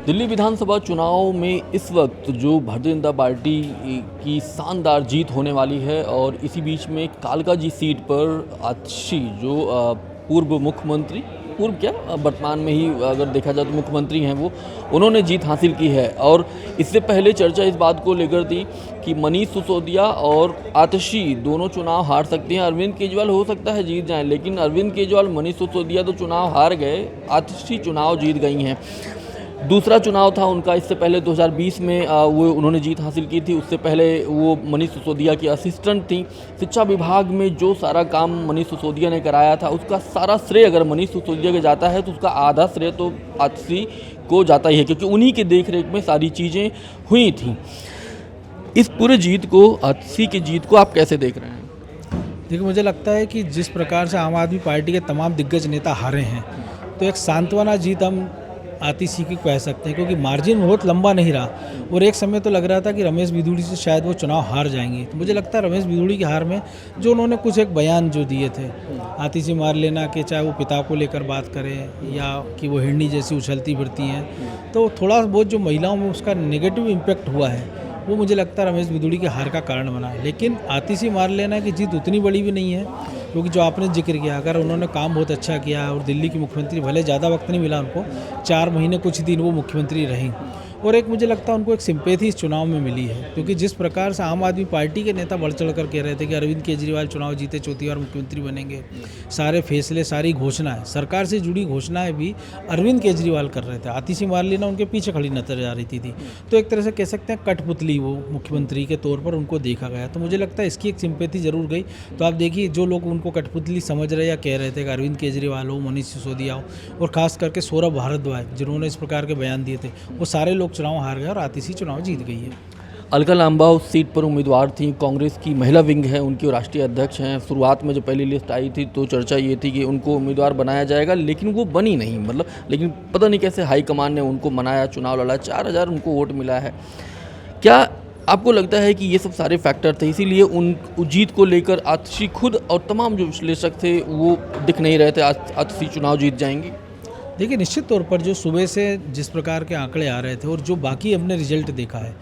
दिल्ली विधानसभा चुनाव में इस वक्त जो भारतीय जनता पार्टी की शानदार जीत होने वाली है और इसी बीच में कालकाजी सीट पर आतिशी जो पूर्व मुख्यमंत्री वर्तमान में ही अगर देखा जाए तो मुख्यमंत्री हैं वो, उन्होंने जीत हासिल की है। और इससे पहले चर्चा इस बात को लेकर थी कि मनीष सिसोदिया और आतिशी दोनों चुनाव हार सकते हैं, अरविंद केजरीवाल हो सकता है जीत जाएं, लेकिन अरविंद केजरीवाल मनीष सिसोदिया तो चुनाव हार गए, आतिशी चुनाव जीत गई हैं। दूसरा चुनाव था उनका, इससे पहले 2020 में वो उन्होंने जीत हासिल की थी। उससे पहले वो मनीष सिसोदिया की असिस्टेंट थी। शिक्षा विभाग में जो सारा काम मनीष सिसोदिया ने कराया था उसका सारा श्रेय अगर मनीष सिसोदिया के जाता है तो उसका आधा श्रेय तो आतिशी को जाता ही है, क्योंकि उन्हीं के देखरेख में सारी चीज़ें हुई थी। इस पूरे जीत को, आतिशी की जीत को आप कैसे देख रहे हैं? देखिए, मुझे लगता है कि जिस प्रकार से आम आदमी पार्टी के तमाम दिग्गज नेता हारे हैं, तो एक सांत्वना जीत हम आतिशी की कह सकते हैं, क्योंकि मार्जिन बहुत लंबा नहीं रहा और एक समय तो लग रहा था कि रमेश बिधूड़ी से शायद वो चुनाव हार जाएंगे। तो मुझे लगता है रमेश बिधूड़ी की हार में जो उन्होंने कुछ एक बयान जो दिए थे, आतिशी मार लेना कि चाहे वो पिता को लेकर बात करें या कि वो हिरनी जैसी उछलती फिरती हैं, तो थोड़ा बहुत जो महिलाओं में उसका नेगेटिव इम्पैक्ट हुआ है वो मुझे लगता है रमेश बिधूड़ी की हार का कारण बना है। लेकिन आतिशी मार लेना की जीत उतनी बड़ी भी नहीं है, क्योंकि जो आपने जिक्र किया, अगर उन्होंने काम बहुत अच्छा किया और दिल्ली की मुख्यमंत्री, भले ज़्यादा वक्त नहीं मिला उनको, 4 महीने कुछ दिन वो मुख्यमंत्री रहीं, और एक मुझे लगता है उनको एक सिंपैथी इस चुनाव में मिली है, क्योंकि जिस प्रकार से आम आदमी पार्टी के नेता बढ़ चढ़ कर कह रहे थे कि अरविंद केजरीवाल चुनाव जीते चौथी बार मुख्यमंत्री बनेंगे, सारे फैसले, सारी घोषणाएं, सरकार से जुड़ी घोषणाएं भी अरविंद केजरीवाल कर रहे थे। आतिशी मार लेना उनके पीछे खड़ी नजर आ रही थी। तो एक तरह से कह सकते हैं कठपुतली वो मुख्यमंत्री के तौर पर उनको देखा गया। तो मुझे लगता है इसकी एक सिंपैथी जरूर गई। तो आप देखिए, जो लोग उनको कठपुतली समझ रहे या कह रहे थे कि अरविंद केजरीवाल हो, मनीष सिसोदिया हो, और खास करके सौरभ भारद्वाज जिन्होंने इस प्रकार के बयान दिए थे, वो सारे लोग चुनाव हार गए और आतिशी चुनाव जीत गई है। अलका लांबा उस सीट पर उम्मीदवार थी, कांग्रेस की महिला विंग है, उनकी राष्ट्रीय अध्यक्ष हैं। शुरुआत में जब पहली लिस्ट आई थी तो चर्चा ये थी कि उनको उम्मीदवार बनाया जाएगा, लेकिन वो बनी नहीं, लेकिन पता नहीं कैसे हाईकमान ने उनको मनाया, चुनाव लड़ा, 4000 उनको वोट मिला है। क्या आपको लगता है कि ये सब सारे फैक्टर थे, इसीलिए उन जीत को लेकर आतिशी खुद और तमाम जो विश्लेषक थे वो दिख नहीं रहे थे आतिशी चुनाव जीत जाएंगी? देखिए, निश्चित तौर पर जो सुबह से जिस प्रकार के आंकड़े आ रहे थे और जो बाकी हमने रिजल्ट देखा है,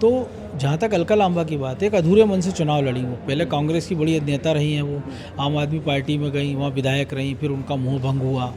तो जहाँ तक अलका लांबा की बात है, एक अधूरे मन से चुनाव लड़ी। वो पहले कांग्रेस की बड़ी नेता रही हैं, वो आम आदमी पार्टी में गई, वहाँ विधायक रहीं, फिर उनका मुंह भंग हुआ,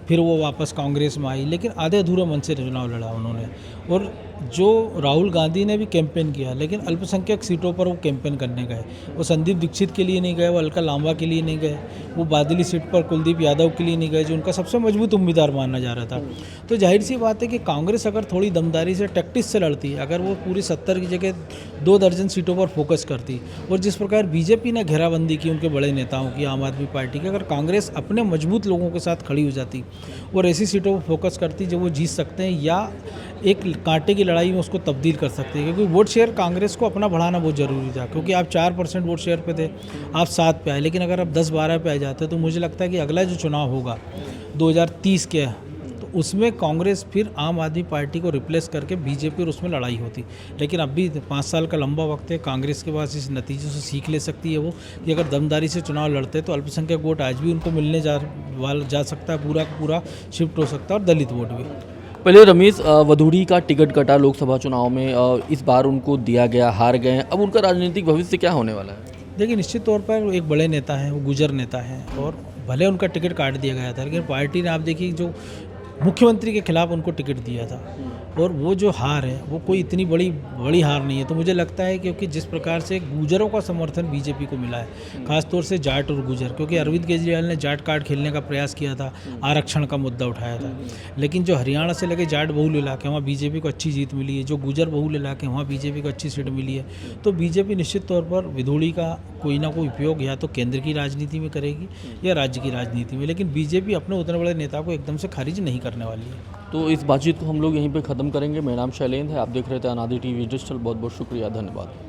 फिर वो वापस कांग्रेस में आई, लेकिन आधे अधूरे मन से चुनाव लड़ा उन्होंने। और जो राहुल गांधी ने भी कैंपेन किया, लेकिन अल्पसंख्यक सीटों पर वो कैंपेन करने गए। वो संदीप दीक्षित के लिए नहीं गए, वो अलका लांबा के लिए नहीं गए, वो बादली सीट पर कुलदीप यादव के लिए नहीं गए, जो उनका सबसे मजबूत उम्मीदवार माना जा रहा था। तो जाहिर सी बात है कि कांग्रेस अगर थोड़ी दमदारी से, टैक्टिस से लड़ती, अगर वो पूरी 70 की जगह 2 दर्जन सीटों पर फोकस करती, और जिस प्रकार बीजेपी ने घेराबंदी की उनके बड़े नेताओं की, आम आदमी पार्टी की, अगर कांग्रेस अपने मजबूत लोगों के साथ खड़ी हो जाती और ऐसी सीटों पर फोकस करती जो वो जीत सकते हैं या एक कांटे की लड़ाई में उसको तब्दील कर सकते हैं, क्योंकि वोट शेयर कांग्रेस को अपना बढ़ाना बहुत ज़रूरी था। क्योंकि आप 4% वोट शेयर पे थे, आप 7 पे आए, लेकिन अगर आप 10-12 पे आ जाते तो मुझे लगता है कि अगला जो चुनाव होगा 2030 के, तो उसमें कांग्रेस फिर आम आदमी पार्टी को रिप्लेस करके बीजेपी और उसमें लड़ाई होती। लेकिन अब भी 5 साल का लंबा वक्त है, कांग्रेस के पास इस नतीजों से सीख ले सकती है वो, कि अगर दमदारी से चुनाव लड़ते तो अल्पसंख्यक वोट आज भी उनको मिलने जा सकता है, पूरा का पूरा शिफ्ट हो सकता है, और दलित वोट भी। पहले रमेश वधूड़ी का टिकट कटा लोकसभा चुनाव में, इस बार उनको दिया गया, हार गए, अब उनका राजनीतिक भविष्य क्या होने वाला है? देखिए, निश्चित तौर पर एक बड़े नेता हैं, वो गुजर नेता हैं, और भले उनका टिकट काट दिया गया था, लेकिन पार्टी ने, आप देखिए, जो मुख्यमंत्री के खिलाफ उनको टिकट दिया था, और वो जो हार है वो कोई इतनी बड़ी हार नहीं है। तो मुझे लगता है क्योंकि जिस प्रकार से गुजरों का समर्थन बीजेपी को मिला है, खासतौर से जाट और गुजर, क्योंकि अरविंद केजरीवाल ने जाट कार्ड खेलने का प्रयास किया था, आरक्षण का मुद्दा उठाया था, लेकिन जो हरियाणा से लगे जाट बहुल इलाके, वहाँ बीजेपी को अच्छी जीत मिली है, जो गुजर बहुल इलाके वहाँ बीजेपी को अच्छी सीट मिली है। तो बीजेपी निश्चित तौर पर विधूड़ी का कोई ना कोई उपयोग या तो केंद्र की राजनीति में करेगी या राज्य की राजनीति में, लेकिन बीजेपी अपने उतने बड़े नेता को एकदम से खारिज नहीं करने वाली है। तो इस बातचीत को हम लोग यहीं पे ख़त्म करेंगे। मेरा नाम शैलेंद्र है, आप देख रहे थे अनादि टीवी डिजिटल। बहुत बहुत शुक्रिया, धन्यवाद।